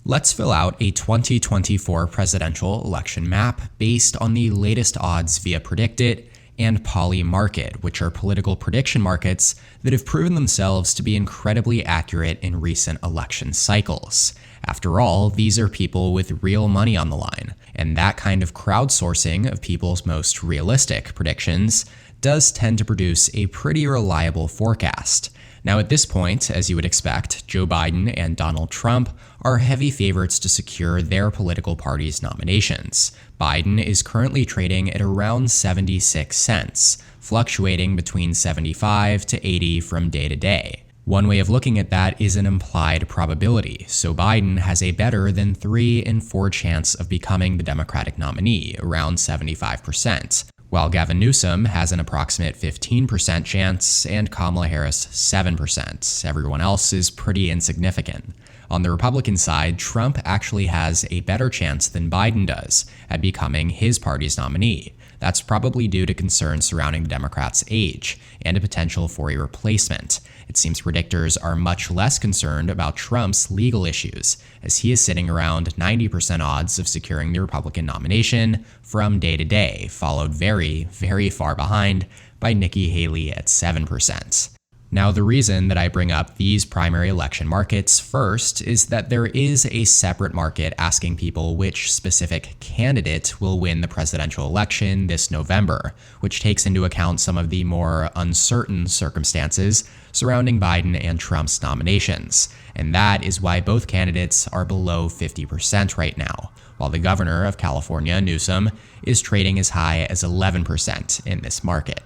Let's fill out a 2024 presidential election map based on the latest odds via Predictit and Polymarket, which are political prediction markets that have proven themselves to be incredibly accurate in recent election cycles. After all, these are people with real money on the line, and that kind of crowdsourcing of people's most realistic predictions does tend to produce a pretty reliable forecast. Now, at this point, as you would expect, Joe Biden and Donald Trump are heavy favorites to secure their political party's nominations. Biden is currently trading at around 76 cents, fluctuating between 75 to 80 from day to day. One way of looking at that is an implied probability, so Biden has a better than 3 in 4 chance of becoming the Democratic nominee, around 75%. While Gavin Newsom has an approximate 15% chance and Kamala Harris 7%. Everyone else is pretty insignificant. On the Republican side, Trump actually has a better chance than Biden does at becoming his party's nominee. That's probably due to concerns surrounding the Democrats' age and a potential for a replacement. It seems predictors are much less concerned about Trump's legal issues, as he is sitting around 90% odds of securing the Republican nomination from day to day, followed very, very far behind by Nikki Haley at 7%. Now, the reason that I bring up these primary election markets first is that there is a separate market asking people which specific candidate will win the presidential election this November, which takes into account some of the more uncertain circumstances surrounding Biden and Trump's nominations. And that is why both candidates are below 50% right now, while the governor of California, Newsom, is trading as high as 11% in this market.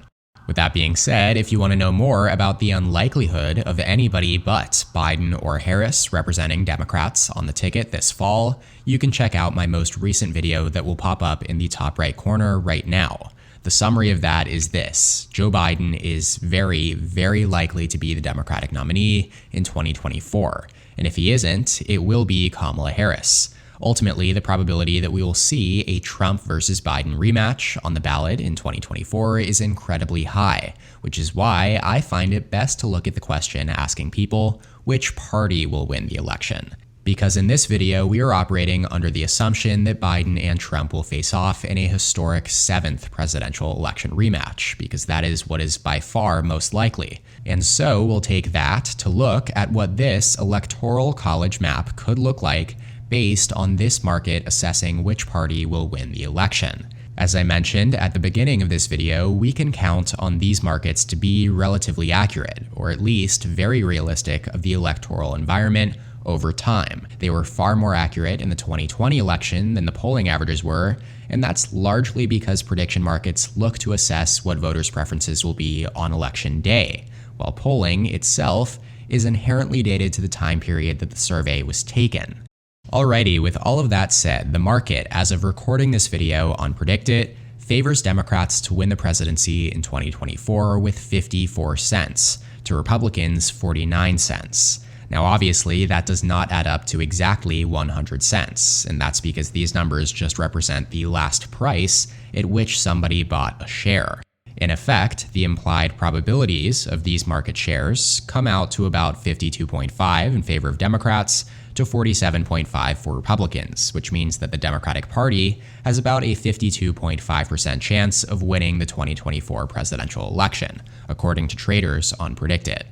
With that being said, if you want to know more about the unlikelihood of anybody but Biden or Harris representing Democrats on the ticket this fall, you can check out my most recent video that will pop up in the top right corner right now. The summary of that is this: Joe Biden is very, very likely to be the Democratic nominee in 2024. And if he isn't, it will be Kamala Harris. Ultimately, the probability that we will see a Trump versus Biden rematch on the ballot in 2024 is incredibly high, which is why I find it best to look at the question asking people which party will win the election. Because in this video, we are operating under the assumption that Biden and Trump will face off in a historic 7th presidential election rematch, because that is what is by far most likely. And so we'll take that to look at what this electoral college map could look like based on this market assessing which party will win the election. As I mentioned at the beginning of this video, we can count on these markets to be relatively accurate, or at least very realistic of the electoral environment over time. They were far more accurate in the 2020 election than the polling averages were, and that's largely because prediction markets look to assess what voters' preferences will be on election day, while polling itself is inherently dated to the time period that the survey was taken. Alrighty, with all of that said, the market, as of recording this video on Predictit, favors Democrats to win the presidency in 2024 with 54 cents, to Republicans 49 cents. Now obviously, that does not add up to exactly 100 cents, and that's because these numbers just represent the last price at which somebody bought a share. In effect, the implied probabilities of these market shares come out to about 52.5 in favor of Democrats to 47.5 for Republicans, which means that the Democratic Party has about a 52.5% chance of winning the 2024 presidential election, according to traders on Predictit.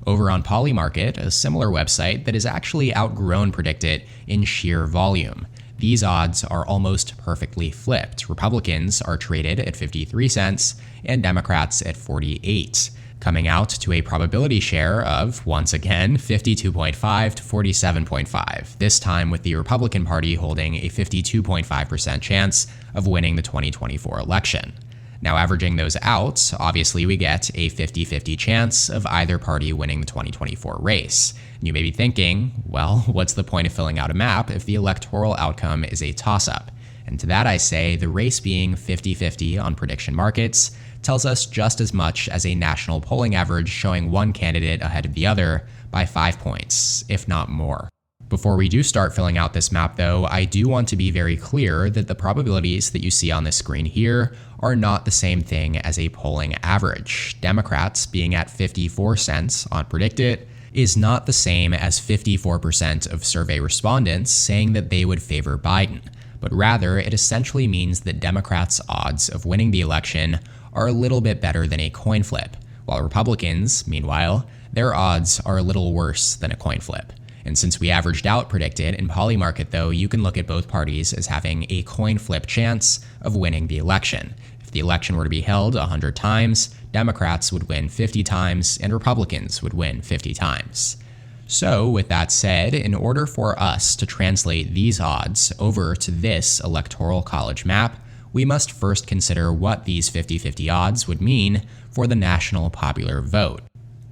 Over on Polymarket, a similar website that has actually outgrown Predictit in sheer volume, these odds are almost perfectly flipped. Republicans are traded at 53 cents and Democrats at 48, coming out to a probability share of, once again, 52.5 to 47.5, this time with the Republican Party holding a 52.5% chance of winning the 2024 election. Now, averaging those out, obviously we get a 50-50 chance of either party winning the 2024 race. You may be thinking, well, what's the point of filling out a map if the electoral outcome is a toss-up? And to that I say, the race being 50-50 on prediction markets tells us just as much as a national polling average showing one candidate ahead of the other by 5 points, if not more. Before we do start filling out this map though, I do want to be very clear that the probabilities that you see on this screen here are not the same thing as a polling average. Democrats being at 54 cents on Predictit is not the same as 54% of survey respondents saying that they would favor Biden, but rather it essentially means that Democrats' odds of winning the election are a little bit better than a coin flip, while Republicans, meanwhile, their odds are a little worse than a coin flip. And since we averaged out predicted in Polymarket, though, you can look at both parties as having a coin flip chance of winning the election. If the election were to be held 100 times, Democrats would win 50 times and Republicans would win 50 times. So, with that said, in order for us to translate these odds over to this electoral college map, we must first consider what these 50-50 odds would mean for the national popular vote.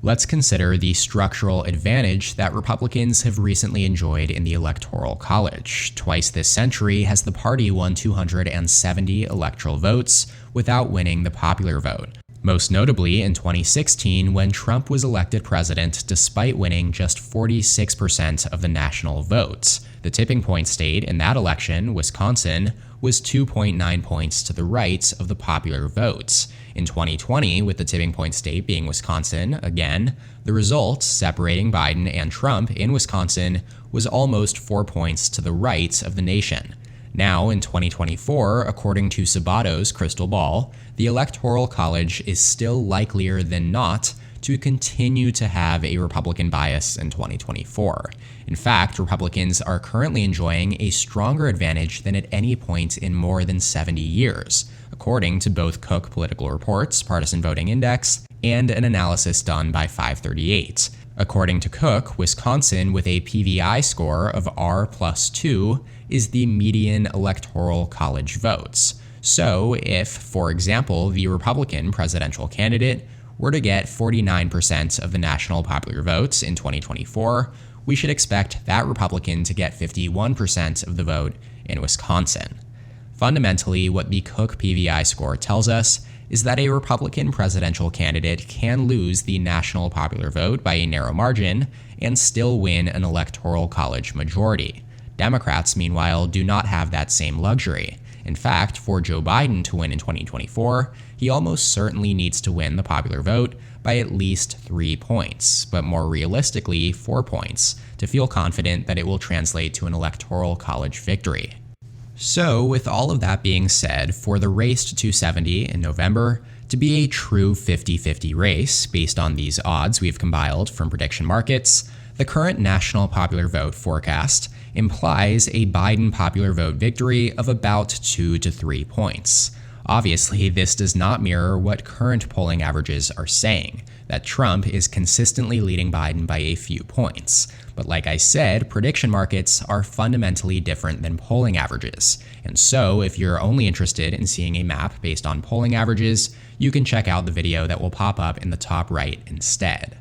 Let's consider the structural advantage that Republicans have recently enjoyed in the Electoral College. Twice this century has the party won 270 electoral votes without winning the popular vote. Most notably in 2016, when Trump was elected president despite winning just 46% of the national votes. The tipping point state in that election, Wisconsin, was 2.9 points to the right of the popular votes. In 2020, with the tipping point state being Wisconsin, again, the result, separating Biden and Trump in Wisconsin, was almost 4 points to the right of the nation. Now, in 2024, according to Sabato's crystal ball, the Electoral College is still likelier than not to continue to have a Republican bias in 2024. In fact, Republicans are currently enjoying a stronger advantage than at any point in more than 70 years, according to both Cook Political Reports, Partisan Voting Index, and an analysis done by 538. According to Cook, Wisconsin, with a PVI score of R+2, is the median electoral college votes. So, if, for example, the Republican presidential candidate were to get 49% of the national popular votes in 2024, we should expect that Republican to get 51% of the vote in Wisconsin. Fundamentally, what the Cook PVI score tells us is that a Republican presidential candidate can lose the national popular vote by a narrow margin and still win an electoral college majority. Democrats, meanwhile, do not have that same luxury. In fact, for Joe Biden to win in 2024, he almost certainly needs to win the popular vote by at least 3 points, but more realistically, 4 points, to feel confident that it will translate to an electoral college victory. So, with all of that being said, for the race to 270 in November to be a true 50-50 race, based on these odds we've compiled from prediction markets, the current national popular vote forecast implies a Biden popular vote victory of about 2 to 3 points. Obviously, this does not mirror what current polling averages are saying, that Trump is consistently leading Biden by a few points. But like I said, prediction markets are fundamentally different than polling averages. And so, if you're only interested in seeing a map based on polling averages, you can check out the video that will pop up in the top right instead.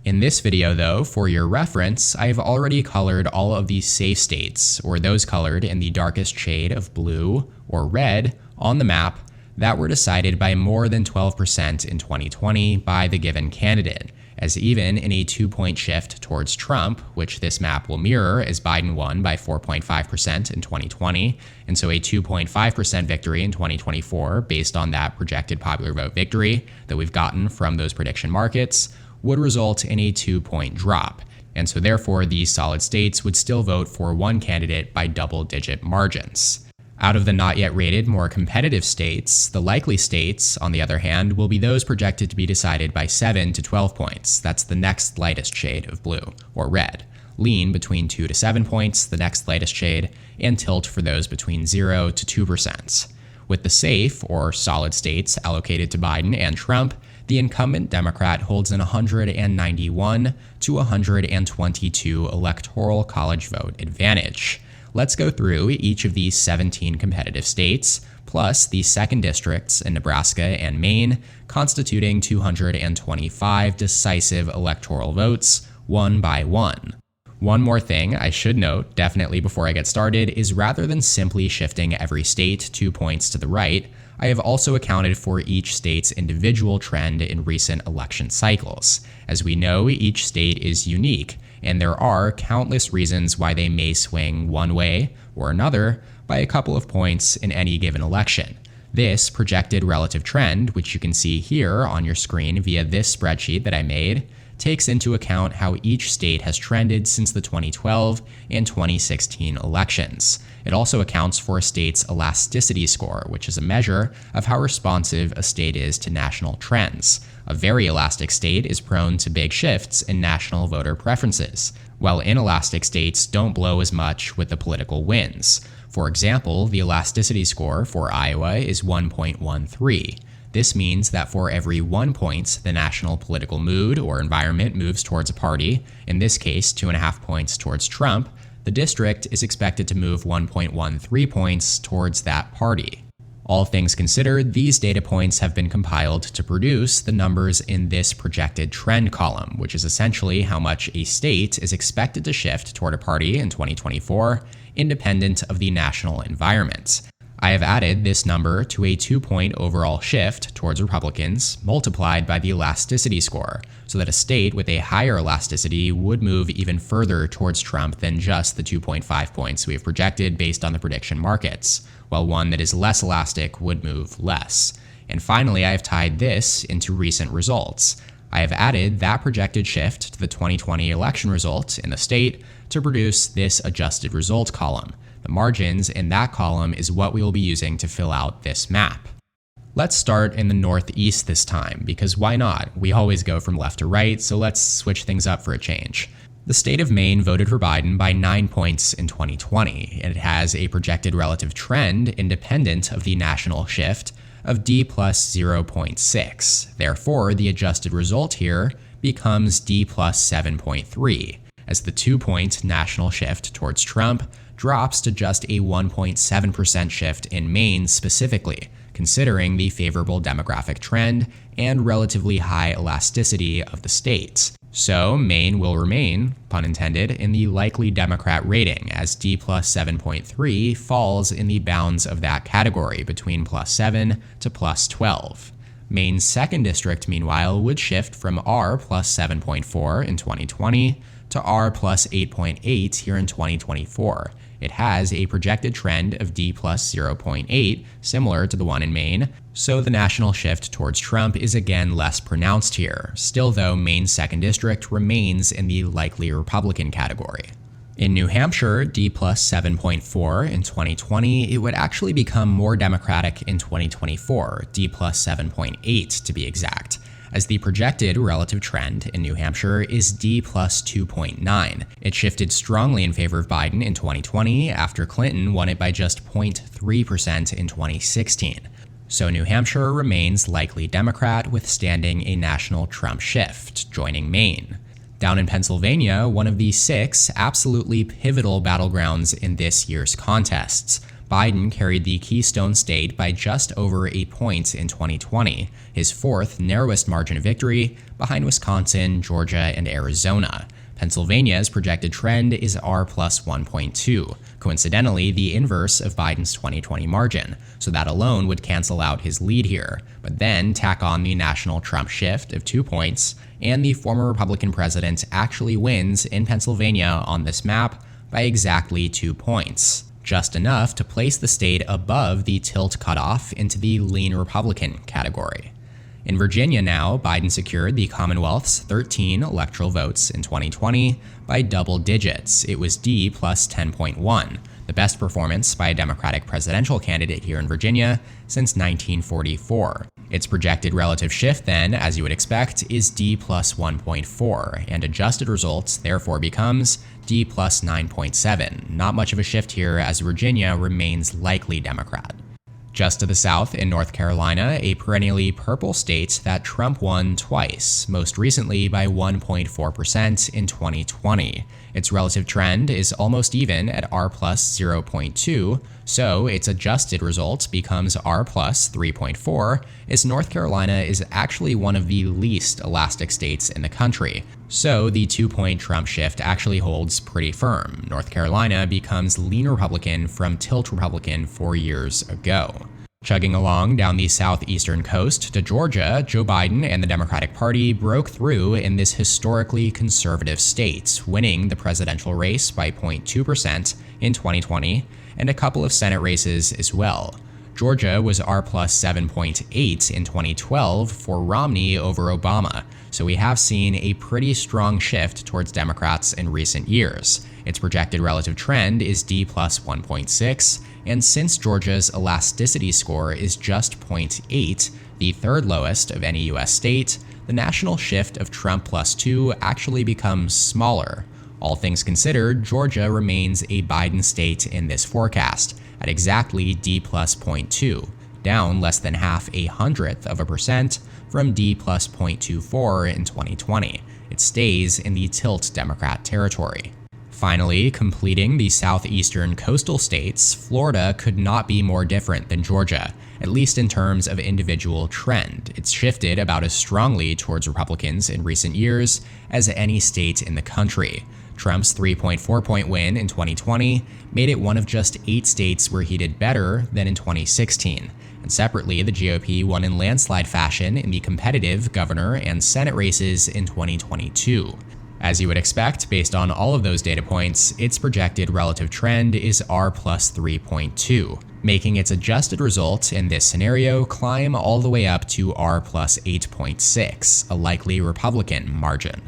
In this video, though, for your reference, I've already colored all of the safe states, or those colored in the darkest shade of blue or red on the map, that were decided by more than 12% in 2020 by the given candidate, as even in a 2-point shift towards Trump, which this map will mirror as Biden won by 4.5% in 2020, and so a 2.5% victory in 2024 based on that projected popular vote victory that we've gotten from those prediction markets, would result in a 2-point drop. And so therefore these solid states would still vote for one candidate by double-digit margins. Out of the not yet rated more competitive states, the likely states, on the other hand, will be those projected to be decided by 7 to 12 points. That's the next lightest shade of blue, or red. Lean between 2 to 7 points, the next lightest shade, and tilt for those between 0 to 2%. With the safe, or solid states allocated to Biden and Trump, the incumbent Democrat holds an 191 to 122 electoral college vote advantage. Let's go through each of these 17 competitive states, plus the second districts in Nebraska and Maine, constituting 225 decisive electoral votes, one by one. One more thing I should note, definitely before I get started, is rather than simply shifting every state 2 points to the right, I have also accounted for each state's individual trend in recent election cycles. As we know, each state is unique, and there are countless reasons why they may swing one way or another by a couple of points in any given election. This projected relative trend, which you can see here on your screen via this spreadsheet that I made, takes into account how each state has trended since the 2012 and 2016 elections. It also accounts for a state's elasticity score, which is a measure of how responsive a state is to national trends. A very elastic state is prone to big shifts in national voter preferences, while inelastic states don't blow as much with the political winds. For example, the elasticity score for Iowa is 1.13. This means that for every 1 point the national political mood or environment moves towards a party, in this case 2.5 points towards Trump, the district is expected to move 1.13 points towards that party. All things considered, these data points have been compiled to produce the numbers in this projected trend column, which is essentially how much a state is expected to shift toward a party in 2024, independent of the national environment. I have added this number to a 2-point overall shift towards Republicans multiplied by the elasticity score, so that a state with a higher elasticity would move even further towards Trump than just the 2.5 points we have projected based on the prediction markets, while one that is less elastic would move less. And finally, I have tied this into recent results. I have added that projected shift to the 2020 election results in the state to produce this adjusted result column. The margins in that column is what we will be using to fill out this map. Let's start in the Northeast this time, because why not? We always go from left to right, so let's switch things up for a change. The state of Maine voted for Biden by 9 points in 2020, and it has a projected relative trend independent of the national shift of D plus 0.6. Therefore, the adjusted result here becomes D plus 7.3, as the 2-point national shift towards Trump drops to just a 1.7% shift in Maine specifically, considering the favorable demographic trend and relatively high elasticity of the state. So Maine will remain, pun intended, in the likely Democrat rating, as D plus 7.3 falls in the bounds of that category between plus 7 to plus 12. Maine's 2nd district, meanwhile, would shift from R plus 7.4 in 2020 to R plus 8.8 here in 2024. It has a projected trend of D plus 0.8, similar to the one in Maine, so the national shift towards Trump is again less pronounced here. Still though, Maine's 2nd district remains in the likely Republican category. In New Hampshire, D plus 7.4 in 2020, it would actually become more Democratic in 2024, D plus 7.8 to be exact, as the projected relative trend in New Hampshire is D plus 2.9. It shifted strongly in favor of Biden in 2020 after Clinton won it by just 0.3% in 2016. So New Hampshire remains likely Democrat, withstanding a national Trump shift, joining Maine. Down in Pennsylvania, one of the 6 absolutely pivotal battlegrounds in this year's contests, Biden carried the Keystone State by just over 8 points in 2020, his 4th narrowest margin of victory behind Wisconsin, Georgia, and Arizona. Pennsylvania's projected trend is R plus 1.2, coincidentally the inverse of Biden's 2020 margin, so that alone would cancel out his lead here, but then tack on the national Trump shift of 2 points, and the former Republican president actually wins in Pennsylvania on this map by exactly 2 points. Just enough to place the state above the tilt cutoff into the lean Republican category. In Virginia now, Biden secured the Commonwealth's 13 electoral votes in 2020 by double digits. It was D plus 10.1, the best performance by a Democratic presidential candidate here in Virginia since 1944. Its projected relative shift then, as you would expect, is D plus 1.4, and adjusted results therefore becomes D plus 9.7. Not much of a shift here, as Virginia remains likely Democrat. Just to the south in North Carolina, a perennially purple state that Trump won twice, most recently by 1.4% in 2020. Its relative trend is almost even at R plus 0.2, so its adjusted result becomes R plus 3.4, as North Carolina is actually one of the least elastic states in the country. So the 2-point Trump shift actually holds pretty firm. North Carolina becomes lean Republican from tilt Republican 4 years ago. Chugging along down the southeastern coast to Georgia, Joe Biden and the Democratic Party broke through in this historically conservative state, winning the presidential race by 0.2% in 2020 and a couple of Senate races as well. Georgia was R plus 7.8 in 2012 for Romney over Obama, So we have seen a pretty strong shift towards Democrats in recent years. Its projected relative trend is D plus 1.6, and since Georgia's elasticity score is just 0.8, the third lowest of any US state, the national shift of Trump plus 2 actually becomes smaller. All things considered, Georgia remains a Biden state in this forecast, at exactly D plus 0.2, down less than 0.005% from D plus 0.24 in 2020. It stays in the tilt Democrat territory. Finally, completing the southeastern coastal states, Florida could not be more different than Georgia, at least in terms of individual trend. It's shifted about as strongly towards Republicans in recent years as any state in the country. Trump's 3.4-point win in 2020 made it one of just 8 states where he did better than in 2016. And separately, the GOP won in landslide fashion in the competitive governor and Senate races in 2022. As you would expect, based on all of those data points, its projected relative trend is R plus 3.2, making its adjusted result in this scenario climb all the way up to R plus 8.6, a likely Republican margin.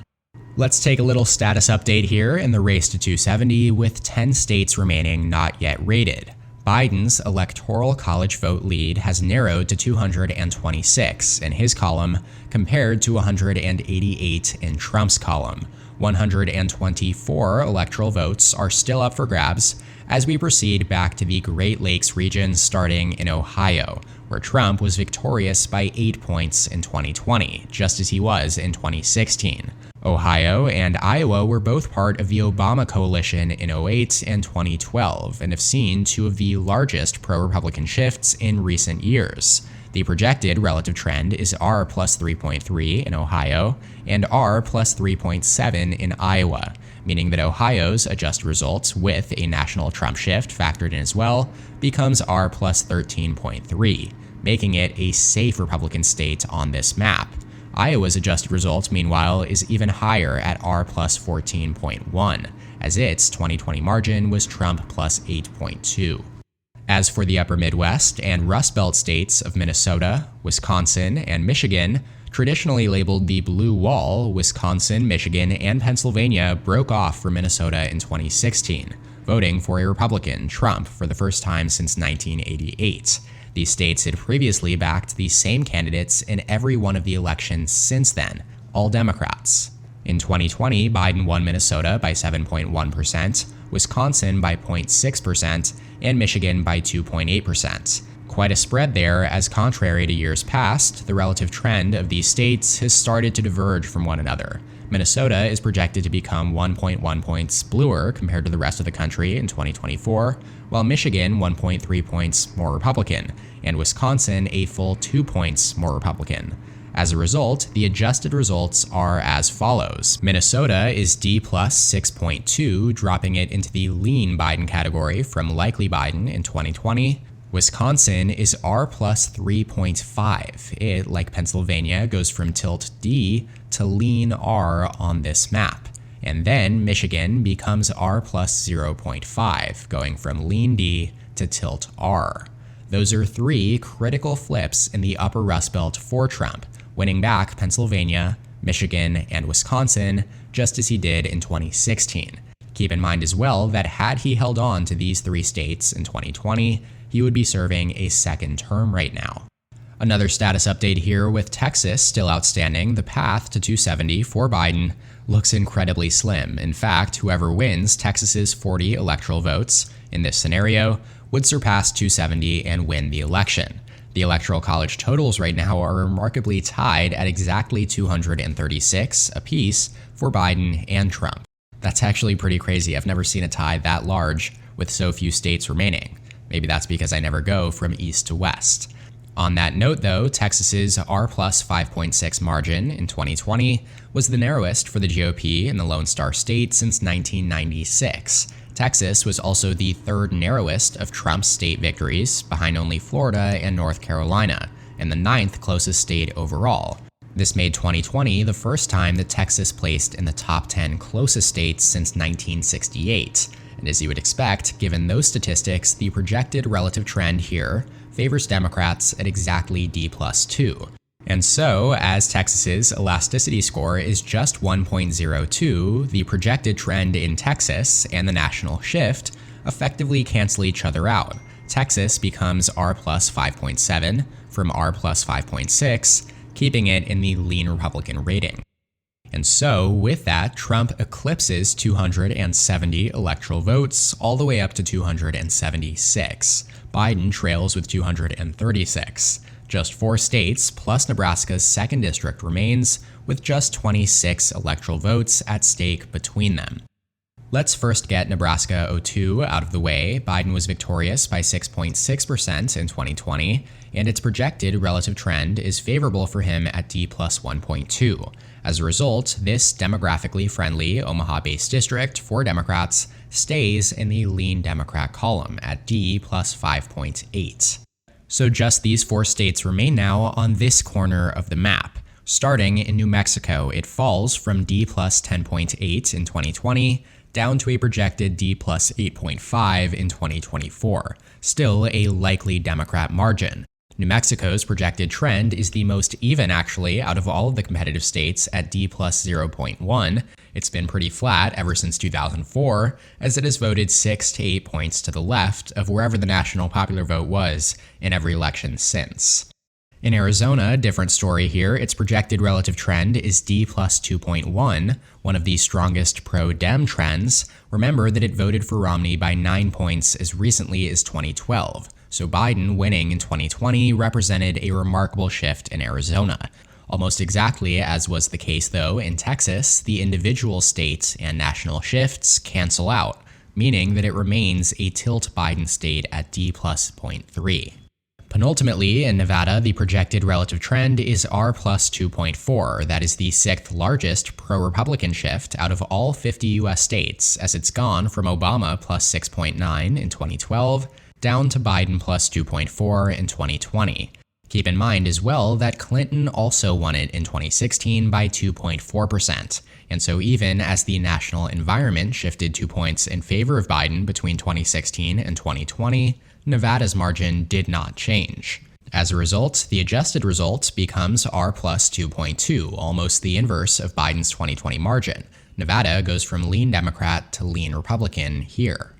Let's take a little status update here in the race to 270 with 10 states remaining not yet rated. Biden's electoral college vote lead has narrowed to 226 in his column compared to 188 in Trump's column. 124 electoral votes are still up for grabs as we proceed back to the Great Lakes region starting in Ohio, where Trump was victorious by 8 points in 2020, just as he was in 2016. Ohio and Iowa were both part of the Obama coalition in 2008 and 2012 and have seen two of the largest pro-Republican shifts in recent years. The projected relative trend is R plus 3.3 in Ohio and R plus 3.7 in Iowa, meaning that Ohio's adjusted results with a national Trump shift factored in as well becomes R plus 13.3, making it a safe Republican state on this map. Iowa's adjusted result, meanwhile, is even higher at R plus 14.1, as its 2020 margin was Trump plus 8.2. As for the upper Midwest and Rust Belt states of Minnesota, Wisconsin, and Michigan, traditionally labeled the Blue Wall, Wisconsin, Michigan, and Pennsylvania broke off for Minnesota in 2016, voting for a Republican, Trump, for the first time since 1988. These states had previously backed the same candidates in every one of the elections since then, all Democrats. In 2020, Biden won Minnesota by 7.1%, Wisconsin by 0.6%, and Michigan by 2.8%. Quite a spread there, as contrary to years past, the relative trend of these states has started to diverge from one another. Minnesota is projected to become 1.1 points bluer compared to the rest of the country in 2024, while Michigan 1.3 points more Republican, and Wisconsin a full 2 points more Republican. As a result, the adjusted results are as follows. Minnesota is D plus 6.2, dropping it into the lean Biden category from likely Biden in 2020. Wisconsin is R plus 3.5. It, like Pennsylvania, goes from tilt D to lean R on this map. And then Michigan becomes R plus 0.5, going from lean D to tilt R. Those are 3 critical flips in the upper Rust Belt for Trump, winning back Pennsylvania, Michigan, and Wisconsin, just as he did in 2016. Keep in mind as well that had he held on to these 3 states in 2020, he would be serving a second term right now. Another status update here with Texas still outstanding. The path to 270 for Biden looks incredibly slim. In fact, whoever wins Texas's 40 electoral votes in this scenario would surpass 270 and win the election. The Electoral College totals right now are remarkably tied at exactly 236 apiece for Biden and Trump. That's actually pretty crazy. I've never seen a tie that large with so few states remaining. Maybe that's because I never go from east to west. On that note, though, Texas's R plus 5.6 margin in 2020 was the narrowest for the GOP in the Lone Star State since 1996. Texas was also the 3rd narrowest of Trump's state victories, behind only Florida and North Carolina, and the 9th closest state overall. This made 2020 the first time that Texas placed in the top 10 closest states since 1968. And as you would expect, given those statistics, the projected relative trend here favors Democrats at exactly D plus 2. And so, as Texas's elasticity score is just 1.02, the projected trend in Texas and the national shift effectively cancel each other out. Texas becomes R plus 5.7 from R plus 5.6, keeping it in the lean Republican rating. And so, with that, Trump eclipses 270 electoral votes all the way up to 276. Biden trails with 236. Just 4 states, plus Nebraska's 2nd district, remains, with just 26 electoral votes at stake between them. Let's first get Nebraska 02 out of the way. Biden was victorious by 6.6% in 2020, and its projected relative trend is favorable for him at D plus 1.2. As a result, this demographically friendly Omaha-based district for Democrats stays in the lean Democrat column at D plus 5.8. So just these 4 states remain now on this corner of the map. Starting in New Mexico, it falls from D plus 10.8 in 2020 down to a projected D plus 8.5 in 2024, still a likely Democrat margin. New Mexico's projected trend is the most even, actually, out of all of the competitive states at D plus 0.1. It's been pretty flat ever since 2004, as it has voted 6 to 8 points to the left of wherever the national popular vote was in every election since. In Arizona, different story here. Its projected relative trend is D plus 2.1, one of the strongest pro-Dem trends. Remember that it voted for Romney by 9 points as recently as 2012. So Biden winning in 2020 represented a remarkable shift in Arizona. Almost exactly as was the case, though, in Texas, the individual state and national shifts cancel out, meaning that it remains a tilt Biden state at D plus 0.3. Penultimately, in Nevada, the projected relative trend is R plus 2.4. That is the 6th largest pro-Republican shift out of all 50 U.S. states, as it's gone from Obama plus 6.9 in 2012 down to Biden plus 2.4 in 2020. Keep in mind as well that Clinton also won it in 2016 by 2.4%, and so even as the national environment shifted 2 points in favor of Biden between 2016 and 2020, Nevada's margin did not change. As a result, the adjusted result becomes R plus 2.2, almost the inverse of Biden's 2020 margin. Nevada goes from lean Democrat to lean Republican here.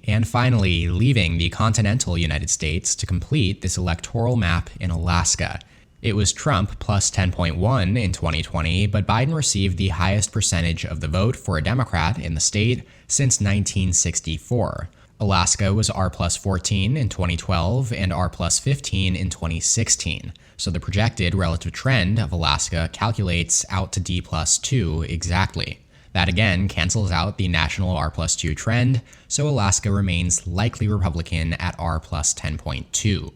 And finally, leaving the continental United States to complete this electoral map in Alaska. It was Trump plus 10.1 in 2020, but Biden received the highest percentage of the vote for a Democrat in the state since 1964. Alaska was R plus 14 in 2012 and R plus 15 in 2016, so the projected relative trend of Alaska calculates out to D plus 2 exactly. That again cancels out the national R plus 2 trend, so Alaska remains likely Republican at R plus 10.2.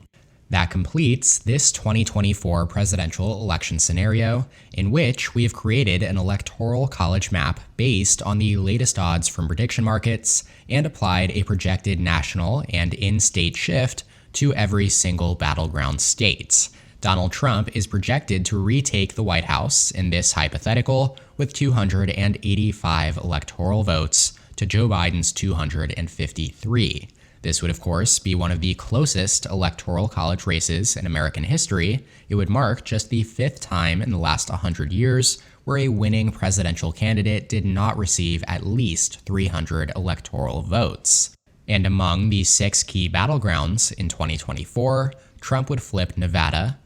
That completes this 2024 presidential election scenario, in which we have created an electoral college map based on the latest odds from prediction markets and applied a projected national and in-state shift to every single battleground state. Donald Trump is projected to retake the White House in this hypothetical with 285 electoral votes to Joe Biden's 253. This would, of course, be one of the closest electoral college races in American history. It would mark just the 5th time in the last 100 years where a winning presidential candidate did not receive at least 300 electoral votes. And among the 6 key battlegrounds in 2024, Trump would flip Nevada,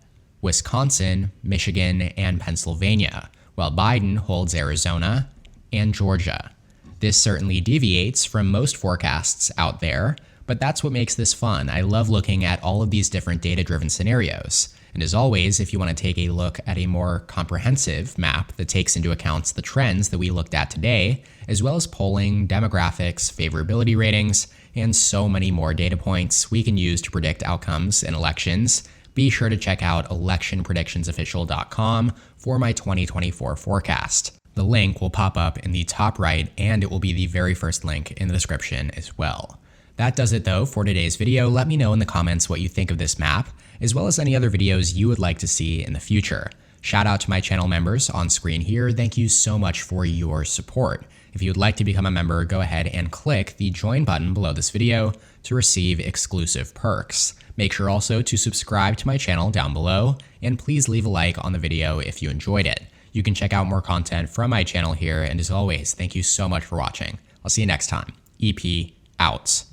Wisconsin, Michigan, and Pennsylvania, while Biden holds Arizona and Georgia. This certainly deviates from most forecasts out there, but that's what makes this fun. I love looking at all of these different data-driven scenarios. And as always, if you want to take a look at a more comprehensive map that takes into account the trends that we looked at today, as well as polling, demographics, favorability ratings, and so many more data points we can use to predict outcomes in elections, be sure to check out electionpredictionsofficial.com for my 2024 forecast. The link will pop up in the top right, and it will be the very first link in the description as well. That does it though for today's video. Let me know in the comments what you think of this map, as well as any other videos you would like to see in the future. Shout out to my channel members on screen here. Thank you so much for your support. If you would like to become a member, go ahead and click the join button below this video to receive exclusive perks. Make sure also to subscribe to my channel down below, and please leave a like on the video if you enjoyed it. You can check out more content from my channel here, and as always, thank you so much for watching. I'll see you next time. EP out.